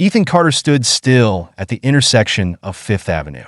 Ethan Carter stood still at the intersection of Fifth Avenue,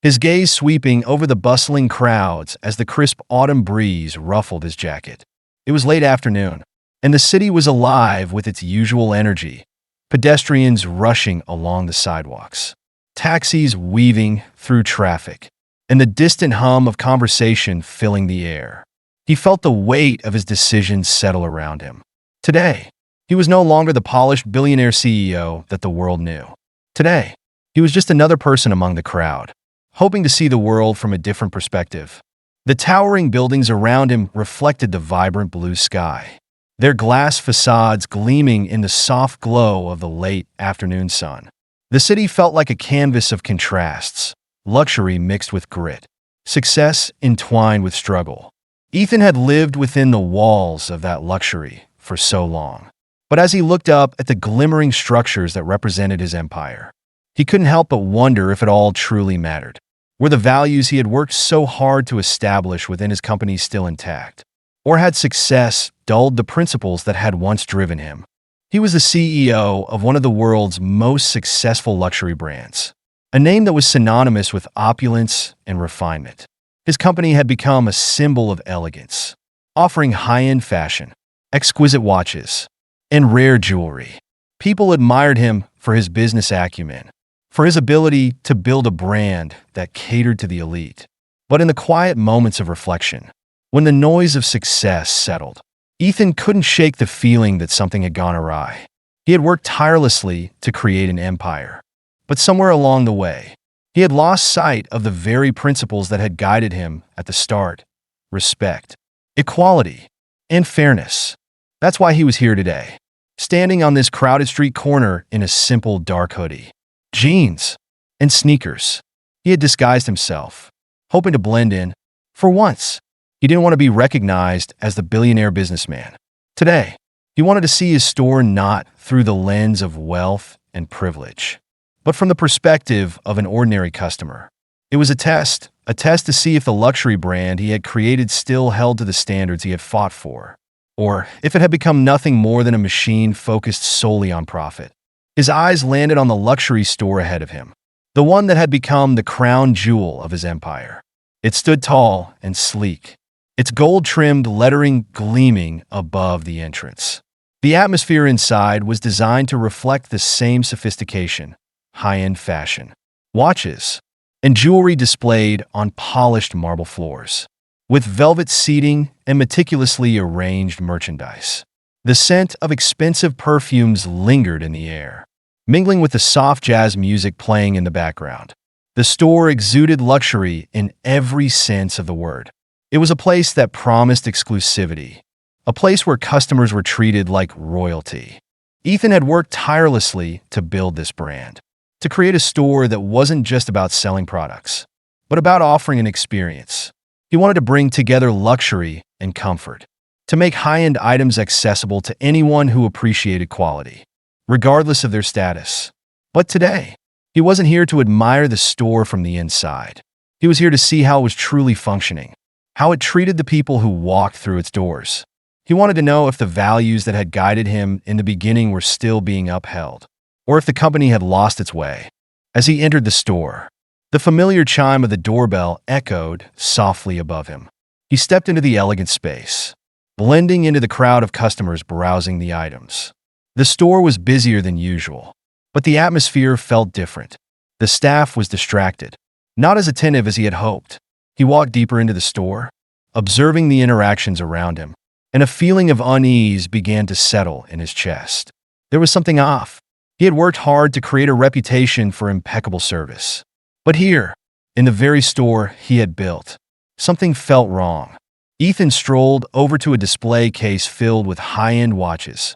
his gaze sweeping over the bustling crowds as the crisp autumn breeze ruffled his jacket. It was late afternoon, and the city was alive with its usual energy, pedestrians rushing along the sidewalks, taxis weaving through traffic, and the distant hum of conversation filling the air. He felt the weight of his decisions settle around him. Today, he was no longer the polished billionaire CEO that the world knew. Today, he was just another person among the crowd, hoping to see the world from a different perspective. The towering buildings around him reflected the vibrant blue sky, their glass facades gleaming in the soft glow of the late afternoon sun. The city felt like a canvas of contrasts, luxury mixed with grit, success entwined with struggle. Ethan had lived within the walls of that luxury for so long. But as he looked up at the glimmering structures that represented his empire, he couldn't help but wonder if it all truly mattered. Were the values he had worked so hard to establish within his company still intact? Or had success dulled the principles that had once driven him? He was the CEO of one of the world's most successful luxury brands, a name that was synonymous with opulence and refinement. His company had become a symbol of elegance, offering high-end fashion, exquisite watches, and rare jewelry. People admired him for his business acumen, for his ability to build a brand that catered to the elite. But in the quiet moments of reflection, when the noise of success settled, Ethan couldn't shake the feeling that something had gone awry. He had worked tirelessly to create an empire, but somewhere along the way, he had lost sight of the very principles that had guided him at the start: respect, equality, and fairness. That's why he was here today, standing on this crowded street corner in a simple dark hoodie, jeans, and sneakers. He had disguised himself, hoping to blend in. For once, he didn't want to be recognized as the billionaire businessman. Today, he wanted to see his store not through the lens of wealth and privilege, but from the perspective of an ordinary customer. It was a test to see if the luxury brand he had created still held to the standards he had fought for, or if it had become nothing more than a machine focused solely on profit. His eyes landed on the luxury store ahead of him, the one that had become the crown jewel of his empire. It stood tall and sleek, its gold-trimmed lettering gleaming above the entrance. The atmosphere inside was designed to reflect the same sophistication: high-end fashion, watches, and jewelry displayed on polished marble floors, with velvet seating and meticulously arranged merchandise. The scent of expensive perfumes lingered in the air, mingling with the soft jazz music playing in the background. The store exuded luxury in every sense of the word. It was a place that promised exclusivity, a place where customers were treated like royalty. Ethan had worked tirelessly to build this brand, to create a store that wasn't just about selling products, but about offering an experience. He wanted to bring together luxury and comfort, to make high-end items accessible to anyone who appreciated quality, regardless of their status. But today, he wasn't here to admire the store from the inside. He was here to see how it was truly functioning, how it treated the people who walked through its doors. He wanted to know if the values that had guided him in the beginning were still being upheld, or if the company had lost its way. As he entered the store, the familiar chime of the doorbell echoed softly above him. He stepped into the elegant space, blending into the crowd of customers browsing the items. The store was busier than usual, but the atmosphere felt different. The staff was distracted, not as attentive as he had hoped. He walked deeper into the store, observing the interactions around him, and a feeling of unease began to settle in his chest. There was something off. He had worked hard to create a reputation for impeccable service. But here, in the very store he had built, something felt wrong. Ethan strolled over to a display case filled with high-end watches,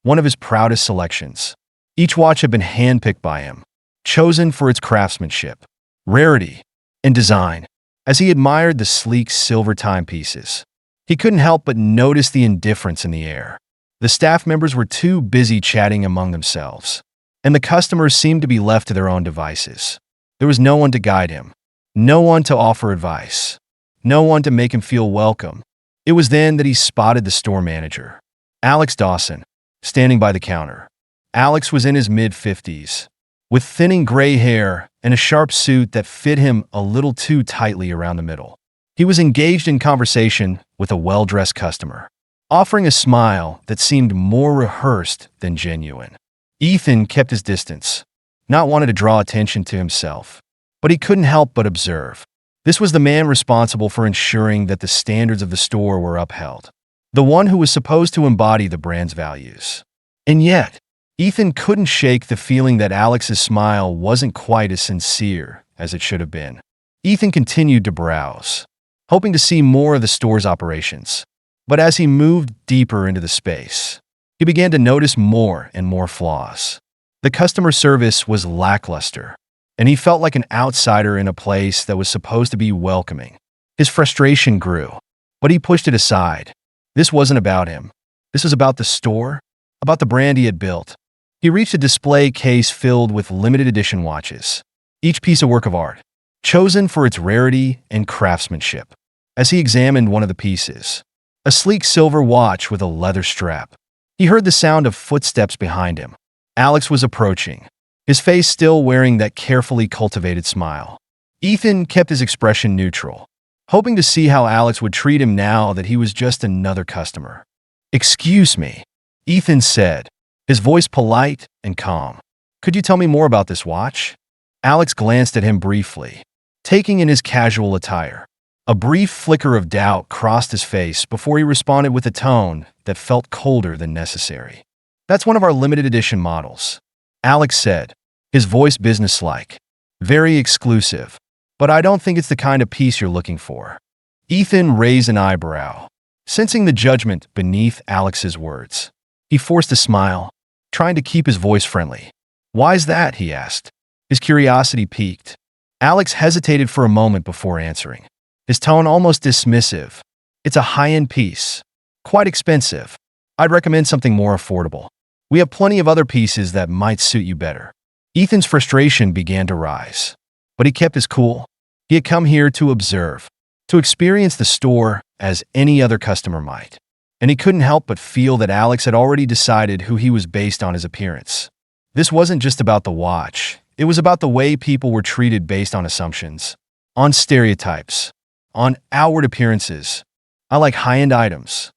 one of his proudest selections. Each watch had been handpicked by him, chosen for its craftsmanship, rarity, and design. As he admired the sleek silver timepieces, he couldn't help but notice the indifference in the air. The staff members were too busy chatting among themselves, and the customers seemed to be left to their own devices. There was no one to guide him, no one to offer advice, no one to make him feel welcome. It was then that he spotted the store manager, Alex Dawson, standing by the counter. Alex was in his mid-50s, with thinning gray hair and a sharp suit that fit him a little too tightly around the middle. He was engaged in conversation with a well-dressed customer, offering a smile that seemed more rehearsed than genuine. Ethan kept his distance, not wanting to draw attention to himself, but he couldn't help but observe. This was the man responsible for ensuring that the standards of the store were upheld, the one who was supposed to embody the brand's values. And yet, Ethan couldn't shake the feeling that Alex's smile wasn't quite as sincere as it should have been. Ethan continued to browse, hoping to see more of the store's operations. But as he moved deeper into the space, he began to notice more and more flaws. The customer service was lackluster, and he felt like an outsider in a place that was supposed to be welcoming. His frustration grew, but he pushed it aside. This wasn't about him. This was about the store, about the brand he had built. He reached a display case filled with limited edition watches, each piece a work of art, chosen for its rarity and craftsmanship. As he examined one of the pieces, a sleek silver watch with a leather strap, he heard the sound of footsteps behind him. Alex was approaching, his face still wearing that carefully cultivated smile. Ethan kept his expression neutral, hoping to see how Alex would treat him now that he was just another customer. "Excuse me," Ethan said, his voice polite and calm. "Could you tell me more about this watch?" Alex glanced at him briefly, taking in his casual attire. A brief flicker of doubt crossed his face before he responded with a tone that felt colder than necessary. "That's one of our limited edition models," Alex said, his voice businesslike. "Very exclusive, but I don't think it's the kind of piece you're looking for." Ethan raised an eyebrow, sensing the judgment beneath Alex's words. He forced a smile, trying to keep his voice friendly. "Why's that?" he asked. His curiosity piqued. Alex hesitated for a moment before answering, his tone almost dismissive. "It's a high-end piece. Quite expensive. I'd recommend something more affordable. We have plenty of other pieces that might suit you better." Ethan's frustration began to rise, but he kept his cool. He had come here to observe, to experience the store as any other customer might. And he couldn't help but feel that Alex had already decided who he was based on his appearance. This wasn't just about the watch. It was about the way people were treated based on assumptions, on stereotypes, on outward appearances. "I like high-end items,"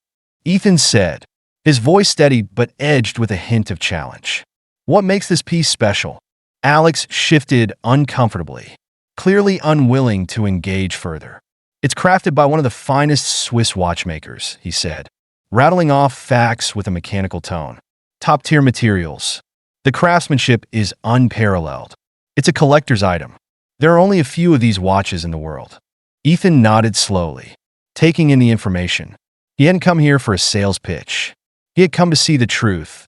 Ethan said, his voice steady but edged with a hint of challenge. "What makes this piece special?" Alex shifted uncomfortably, clearly unwilling to engage further. "It's crafted by one of the finest Swiss watchmakers," he said, rattling off facts with a mechanical tone. "Top-tier materials. The craftsmanship is unparalleled. It's a collector's item. There are only a few of these watches in the world." Ethan nodded slowly, taking in the information. He hadn't come here for a sales pitch. He had come to see the truth,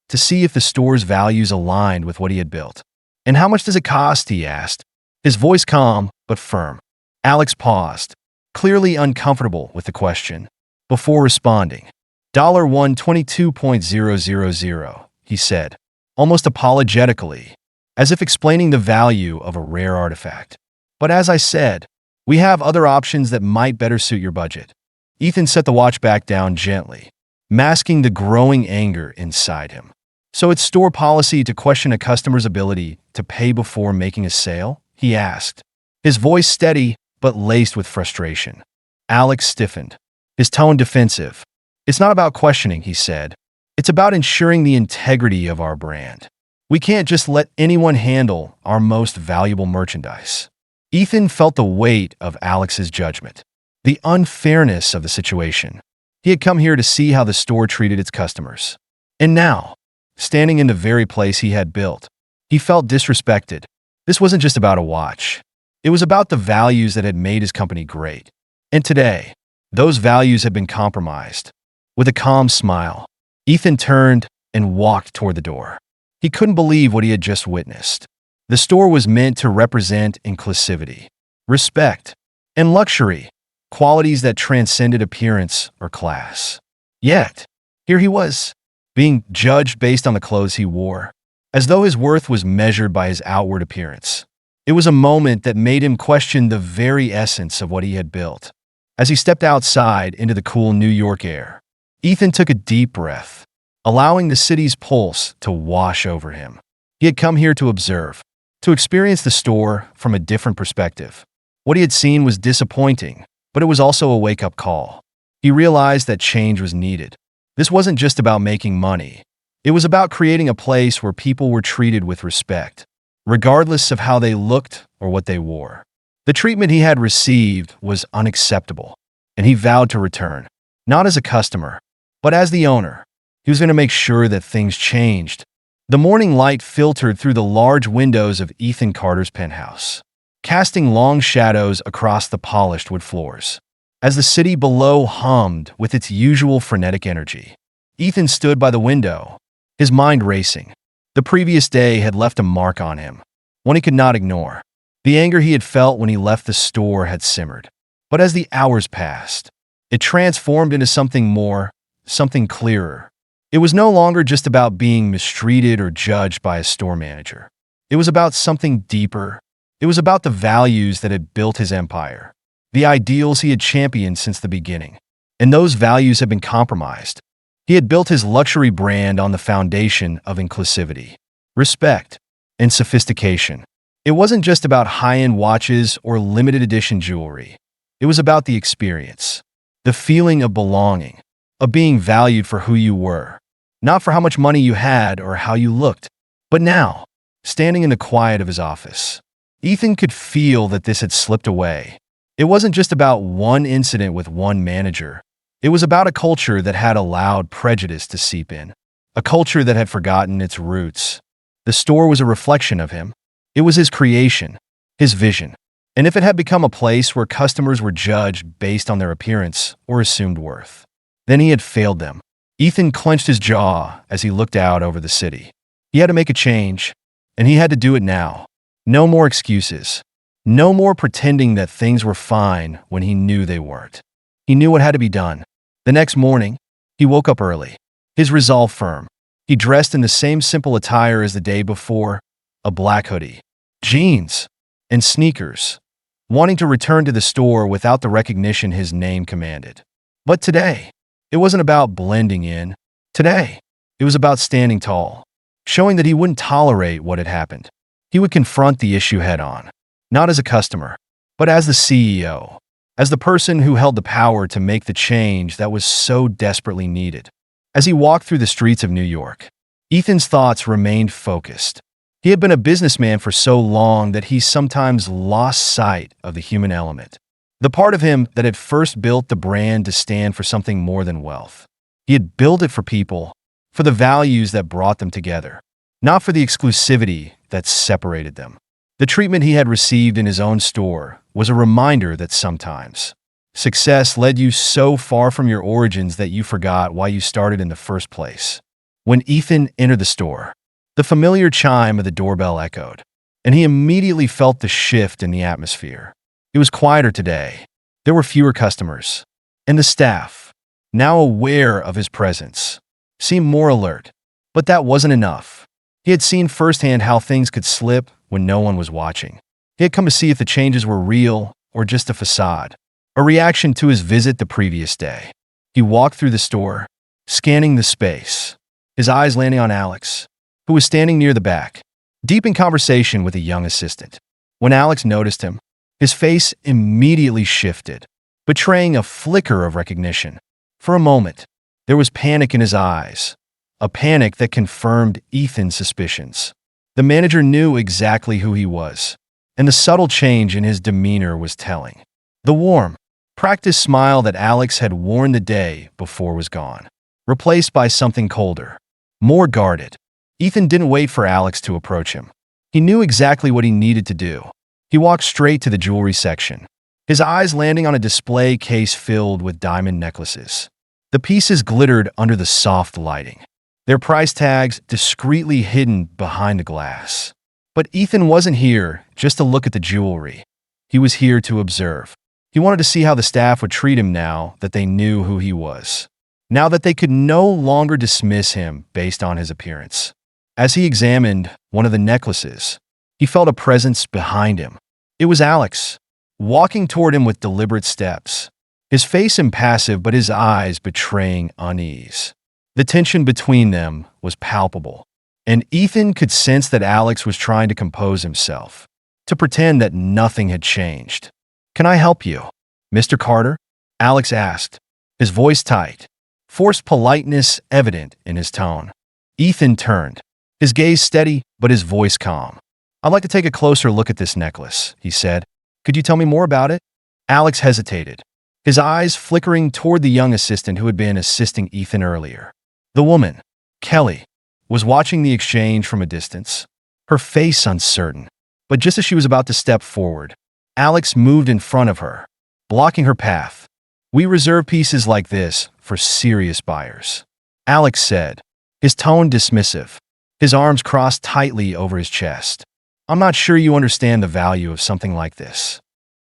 to see if the store's values aligned with what he had built. "And how much does it cost?" he asked, his voice calm but firm. Alex paused, clearly uncomfortable with the question, before responding. $122,000, he said, almost apologetically, as if explaining the value of a rare artifact. "But as I said, we have other options that might better suit your budget." Ethan set the watch back down gently, masking the growing anger inside him. "So it's store policy to question a customer's ability to pay before making a sale?" he asked, his voice steady but laced with frustration. Alex stiffened, his tone defensive. "It's not about questioning," he said. "It's about ensuring the integrity of our brand. We can't just let anyone handle our most valuable merchandise." Ethan felt the weight of Alex's judgment, the unfairness of the situation. He had come here to see how the store treated its customers. And now, standing in the very place he had built, he felt disrespected. This wasn't just about a watch. It was about the values that had made his company great. And today, those values had been compromised. With a calm smile, Ethan turned and walked toward the door. He couldn't believe what he had just witnessed. The store was meant to represent inclusivity, respect, and luxury, qualities that transcended appearance or class. Yet, here he was, being judged based on the clothes he wore, as though his worth was measured by his outward appearance. It was a moment that made him question the very essence of what he had built. As he stepped outside into the cool New York air, Ethan took a deep breath. allowing the city's pulse to wash over him. He had come here to observe, to experience the store from a different perspective. What he had seen was disappointing, but it was also a wake-up call. He realized that change was needed. This wasn't just about making money. It was about creating a place where people were treated with respect, regardless of how they looked or what they wore. The treatment he had received was unacceptable, and he vowed to return, not as a customer, but as the owner. He was going to make sure that things changed. The morning light filtered through the large windows of Ethan Carter's penthouse, casting long shadows across the polished wood floors. As the city below hummed with its usual frenetic energy, Ethan stood by the window, his mind racing. The previous day had left a mark on him, one he could not ignore. The anger he had felt when he left the store had simmered. But as the hours passed, it transformed into something more, something clearer. It was no longer just about being mistreated or judged by a store manager. It was about something deeper. It was about the values that had built his empire, the ideals he had championed since the beginning. And those values had been compromised. He had built his luxury brand on the foundation of inclusivity, respect, and sophistication. It wasn't just about high-end watches or limited edition jewelry. It was about the experience, the feeling of belonging, of being valued for who you were, not for how much money you had or how you looked. But now, standing in the quiet of his office, Ethan could feel that this had slipped away. It wasn't just about one incident with one manager. It was about a culture that had allowed prejudice to seep in, a culture that had forgotten its roots. The store was a reflection of him. It was his creation, his vision. And if it had become a place where customers were judged based on their appearance or assumed worth, then he had failed them. Ethan clenched his jaw as he looked out over the city. He had to make a change, and he had to do it now. No more excuses. No more pretending that things were fine when he knew they weren't. He knew what had to be done. The next morning, he woke up early, his resolve firm. He dressed in the same simple attire as the day before, a black hoodie, jeans, and sneakers, wanting to return to the store without the recognition his name commanded. But today, it wasn't about blending in. Today, it was about standing tall, showing that he wouldn't tolerate what had happened. He would confront the issue head-on, not as a customer, but as the CEO, as the person who held the power to make the change that was so desperately needed. As he walked through the streets of New York, Ethan's thoughts remained focused. He had been a businessman for so long that he sometimes lost sight of the human element, the part of him that had first built the brand to stand for something more than wealth. He had built it for people, for the values that brought them together, not for the exclusivity that separated them. The treatment he had received in his own store was a reminder that sometimes success led you so far from your origins that you forgot why you started in the first place. When Ethan entered the store, the familiar chime of the doorbell echoed, and he immediately felt the shift in the atmosphere. It was quieter today. There were fewer customers, and the staff, now aware of his presence, seemed more alert. But that wasn't enough. He had seen firsthand how things could slip when no one was watching. He had come to see if the changes were real or just a facade, a reaction to his visit the previous day. He walked through the store, scanning the space, his eyes landing on Alex, who was standing near the back, deep in conversation with a young assistant. When Alex noticed him, his face immediately shifted, betraying a flicker of recognition. For a moment, there was panic in his eyes, a panic that confirmed Ethan's suspicions. The manager knew exactly who he was, and the subtle change in his demeanor was telling. The warm, practiced smile that Alex had worn the day before was gone, replaced by something colder, more guarded. Ethan didn't wait for Alex to approach him. He knew exactly what he needed to do. He walked straight to the jewelry section, his eyes landing on a display case filled with diamond necklaces. The pieces glittered under the soft lighting, their price tags discreetly hidden behind the glass. But Ethan wasn't here just to look at the jewelry. He was here to observe. He wanted to see how the staff would treat him now that they knew who he was, now that they could no longer dismiss him based on his appearance. As he examined one of the necklaces, he felt a presence behind him. It was Alex, walking toward him with deliberate steps, his face impassive but his eyes betraying unease. The tension between them was palpable, and Ethan could sense that Alex was trying to compose himself, to pretend that nothing had changed. "Can I help you, Mr. Carter?" Alex asked, his voice tight, forced politeness evident in his tone. Ethan turned, his gaze steady but his voice calm. "I'd like to take a closer look at this necklace," he said. "Could you tell me more about it?" Alex hesitated, his eyes flickering toward the young assistant who had been assisting Ethan earlier. The woman, Kelly, was watching the exchange from a distance, her face uncertain. But just as she was about to step forward, Alex moved in front of her, blocking her path. "We reserve pieces like this for serious buyers," Alex said, his tone dismissive, his arms crossed tightly over his chest. "I'm not sure you understand the value of something like this."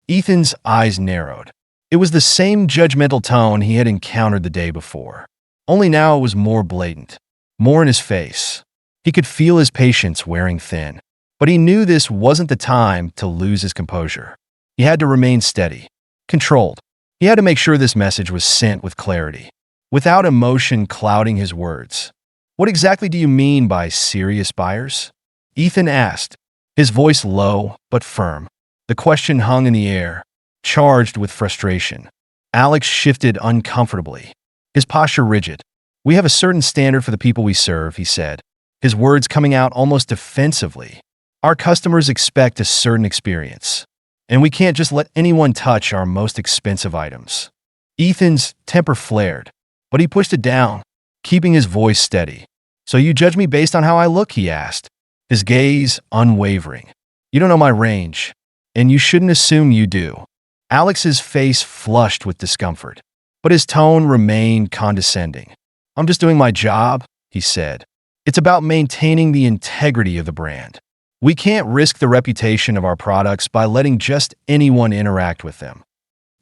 Ethan's eyes narrowed. It was the same judgmental tone he had encountered the day before. Only now it was more blatant, more in his face. He could feel his patience wearing thin, but he knew this wasn't the time to lose his composure. He had to remain steady, controlled. He had to make sure this message was sent with clarity, without emotion clouding his words. "What exactly do you mean by serious buyers?" Ethan asked, his voice low but firm. The question hung in the air, charged with frustration. Alex shifted uncomfortably, his posture rigid. "We have a certain standard for the people we serve," he said, his words coming out almost defensively. "Our customers expect a certain experience, and we can't just let anyone touch our most expensive items." Ethan's temper flared, but he pushed it down, keeping his voice steady. "So you judge me based on how I look?" he asked, his gaze unwavering. "You don't know my range, and you shouldn't assume you do." Alex's face flushed with discomfort, but his tone remained condescending. "I'm just doing my job," he said. "It's about maintaining the integrity of the brand. We can't risk the reputation of our products by letting just anyone interact with them."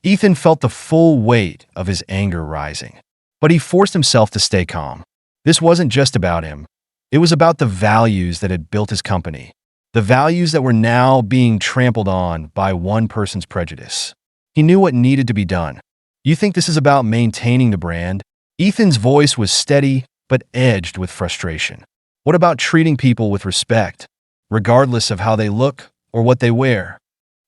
Ethan felt the full weight of his anger rising, but he forced himself to stay calm. This wasn't just about him. It was about the values that had built his company, the values that were now being trampled on by one person's prejudice. He knew what needed to be done. "You think this is about maintaining the brand?" Ethan's voice was steady but edged with frustration. "What about treating people with respect, regardless of how they look or what they wear?"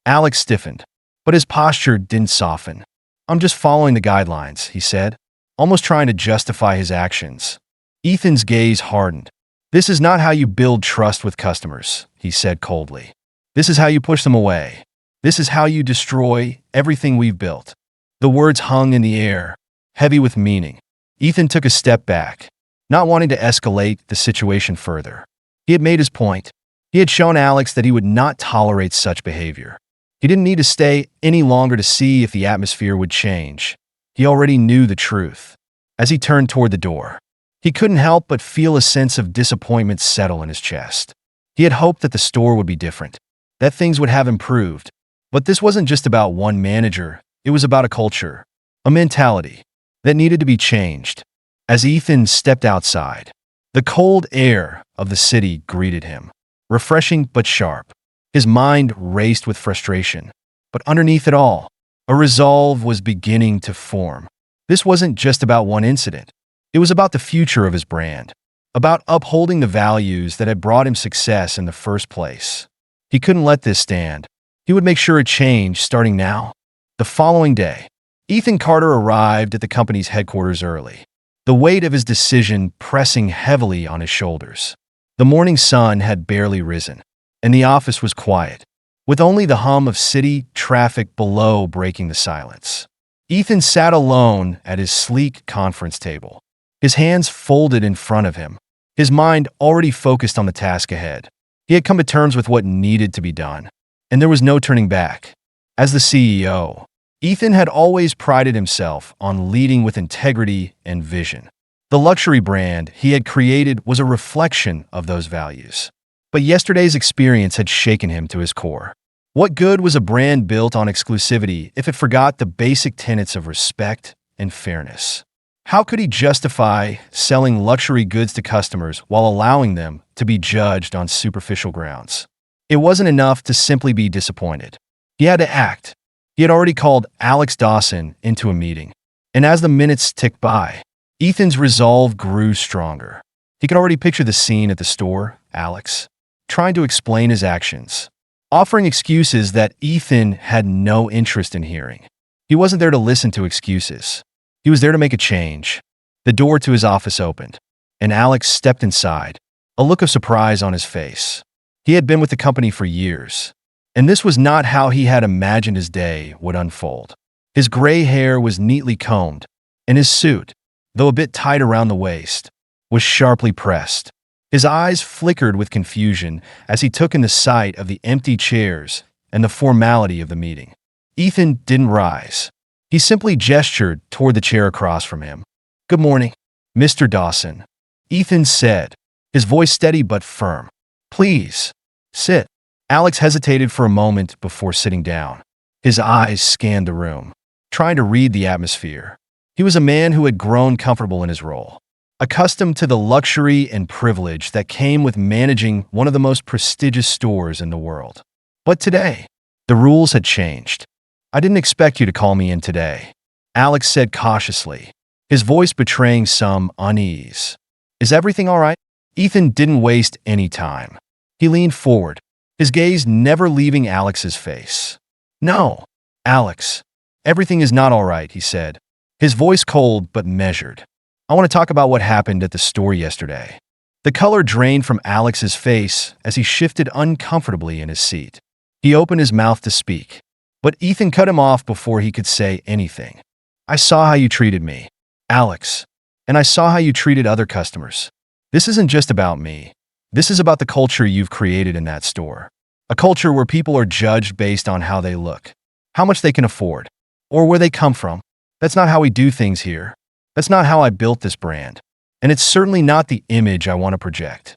Alex stiffened, but his posture didn't soften. "I'm just following the guidelines," he said, almost trying to justify his actions. Ethan's gaze hardened. "This is not how you build trust with customers," he said coldly. "This is how you push them away. This is how you destroy everything we've built." The words hung in the air, heavy with meaning. Ethan took a step back, not wanting to escalate the situation further. He had made his point. He had shown Alex that he would not tolerate such behavior. He didn't need to stay any longer to see if the atmosphere would change. He already knew the truth. As he turned toward the door, he couldn't help but feel a sense of disappointment settle in his chest. He had hoped that the store would be different, that things would have improved. But this wasn't just about one manager, it was about a culture, a mentality that needed to be changed. As Ethan stepped outside, the cold air of the city greeted him, refreshing but sharp. His mind raced with frustration, but underneath it all, a resolve was beginning to form. This wasn't just about one incident. It was about the future of his brand, about upholding the values that had brought him success in the first place. He couldn't let this stand. He would make sure it changed starting now. The following day, Ethan Carter arrived at the company's headquarters early, the weight of his decision pressing heavily on his shoulders. The morning sun had barely risen, and the office was quiet, with only the hum of city traffic below breaking the silence. Ethan sat alone at his sleek conference table, his hands folded in front of him, his mind already focused on the task ahead. He had come to terms with what needed to be done, and there was no turning back. As the CEO, Ethan had always prided himself on leading with integrity and vision. The luxury brand he had created was a reflection of those values. But yesterday's experience had shaken him to his core. What good was a brand built on exclusivity if it forgot the basic tenets of respect and fairness? How could he justify selling luxury goods to customers while allowing them to be judged on superficial grounds? It wasn't enough to simply be disappointed. He had to act. He had already called Alex Dawson into a meeting, and as the minutes ticked by, Ethan's resolve grew stronger. He could already picture the scene at the store, Alex, trying to explain his actions, offering excuses that Ethan had no interest in hearing. He wasn't there to listen to excuses. He was there to make a change. The door to his office opened, and Alex stepped inside, a look of surprise on his face. He had been with the company for years, and this was not how he had imagined his day would unfold. His gray hair was neatly combed, and his suit, though a bit tight around the waist, was sharply pressed. His eyes flickered with confusion as he took in the sight of the empty chairs and the formality of the meeting. Ethan didn't rise. He simply gestured toward the chair across from him. "Good morning, Mr. Dawson," Ethan said, his voice steady but firm. "Please, sit." Alex hesitated for a moment before sitting down. His eyes scanned the room, trying to read the atmosphere. He was a man who had grown comfortable in his role, accustomed to the luxury and privilege that came with managing one of the most prestigious stores in the world. But today, the rules had changed. "I didn't expect you to call me in today," Alex said cautiously, his voice betraying some unease. "Is everything all right?" Ethan didn't waste any time. He leaned forward, his gaze never leaving Alex's face. "No, Alex, everything is not all right," he said, his voice cold but measured. "I want to talk about what happened at the store yesterday." The color drained from Alex's face as he shifted uncomfortably in his seat. He opened his mouth to speak, but Ethan cut him off before he could say anything. "I saw how you treated me, Alex, and I saw how you treated other customers. This isn't just about me. This is about the culture you've created in that store. A culture where people are judged based on how they look, how much they can afford, or where they come from. That's not how we do things here. That's not how I built this brand. And it's certainly not the image I want to project."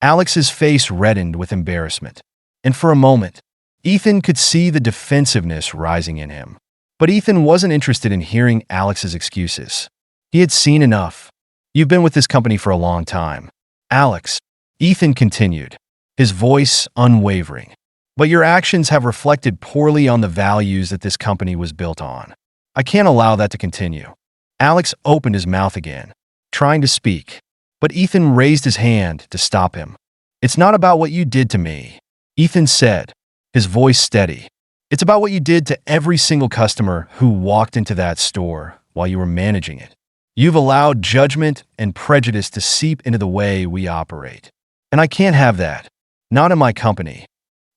Alex's face reddened with embarrassment, and for a moment, Ethan could see the defensiveness rising in him. But Ethan wasn't interested in hearing Alex's excuses. He had seen enough. "You've been with this company for a long time, Alex," Ethan continued, his voice unwavering. "But your actions have reflected poorly on the values that this company was built on. I can't allow that to continue." Alex opened his mouth again, trying to speak, but Ethan raised his hand to stop him. "It's not about what you did to me," Ethan said, his voice steady. "It's about what you did to every single customer who walked into that store while you were managing it. You've allowed judgment and prejudice to seep into the way we operate. And I can't have that. Not in my company."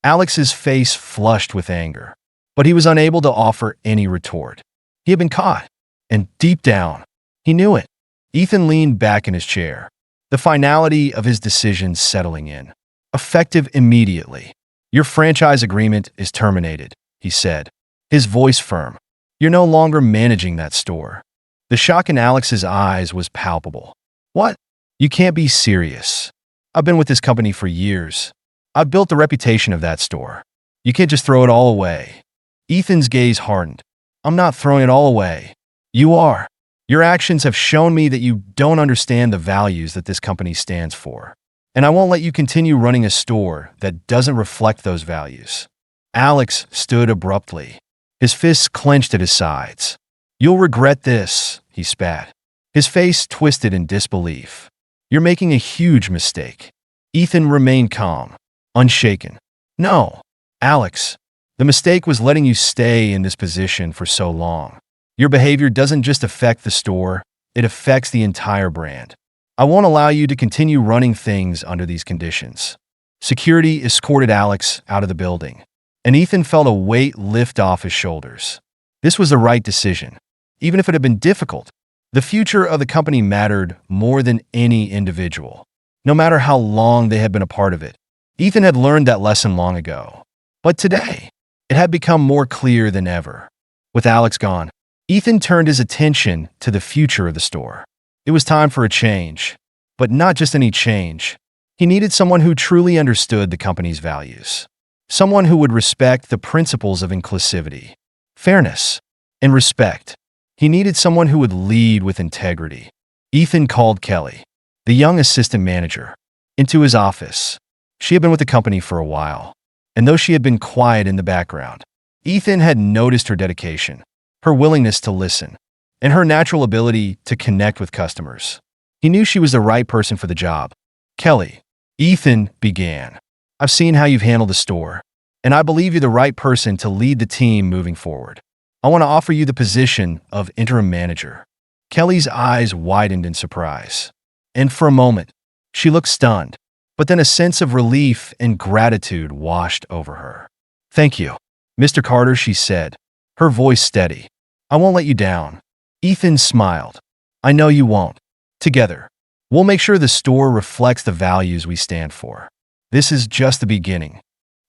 Alex's face flushed with anger, but he was unable to offer any retort. He had been caught, and deep down, he knew it. Ethan leaned back in his chair, the finality of his decision settling in. "Effective immediately. Your franchise agreement is terminated," he said, his voice firm. "You're no longer managing that store." The shock in Alex's eyes was palpable. "What? You can't be serious. I've been with this company for years. I've built the reputation of that store. You can't just throw it all away." Ethan's gaze hardened. "I'm not throwing it all away. You are. Your actions have shown me that you don't understand the values that this company stands for. And I won't let you continue running a store that doesn't reflect those values." Alex stood abruptly, his fists clenched at his sides. "You'll regret this," he spat, his face twisted in disbelief. "You're making a huge mistake." Ethan remained calm, unshaken. "No, Alex, the mistake was letting you stay in this position for so long. Your behavior doesn't just affect the store, it affects the entire brand. I won't allow you to continue running things under these conditions." Security escorted Alex out of the building, and Ethan felt a weight lift off his shoulders. This was the right decision, even if it had been difficult. The future of the company mattered more than any individual, no matter how long they had been a part of it. Ethan had learned that lesson long ago, but today, it had become more clear than ever. With Alex gone, Ethan turned his attention to the future of the store. It was time for a change, but not just any change. He needed someone who truly understood the company's values, someone who would respect the principles of inclusivity, fairness, and respect. He needed someone who would lead with integrity. Ethan called Kelly, the young assistant manager, into his office. She had been with the company for a while, and though she had been quiet in the background, Ethan had noticed her dedication, her willingness to listen, and her natural ability to connect with customers. He knew she was the right person for the job. "Kelly," Ethan began, "I've seen how you've handled the store, and I believe you're the right person to lead the team moving forward. I want to offer you the position of interim manager." Kelly's eyes widened in surprise, and for a moment, she looked stunned, but then a sense of relief and gratitude washed over her. "Thank you, Mr. Carter," she said, her voice steady. "I won't let you down." Ethan smiled. "I know you won't. Together, we'll make sure the store reflects the values we stand for." This is just the beginning.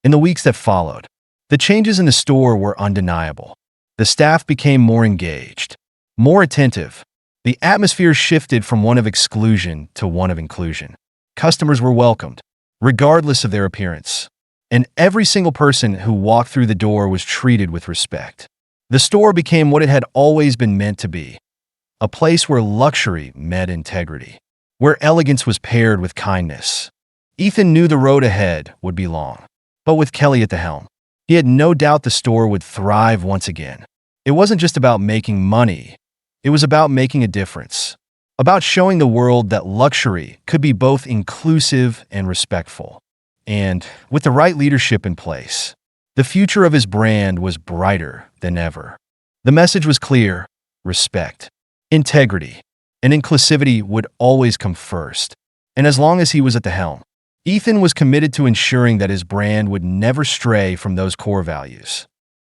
In the weeks that followed, the changes in the store were undeniable. The staff became more engaged, more attentive. The atmosphere shifted from one of exclusion to one of inclusion. Customers were welcomed, regardless of their appearance, and every single person who walked through the door was treated with respect. The store became what it had always been meant to be, a place where luxury met integrity, where elegance was paired with kindness. Ethan knew the road ahead would be long, but with Kelly at the helm, he had no doubt the store would thrive once again. It wasn't just about making money, it was about making a difference, about showing the world that luxury could be both inclusive and respectful. And with the right leadership in place, the future of his brand was brighter than ever. The message was clear: respect, integrity, and inclusivity would always come first. And as long as he was at the helm, Ethan was committed to ensuring that his brand would never stray from those core values.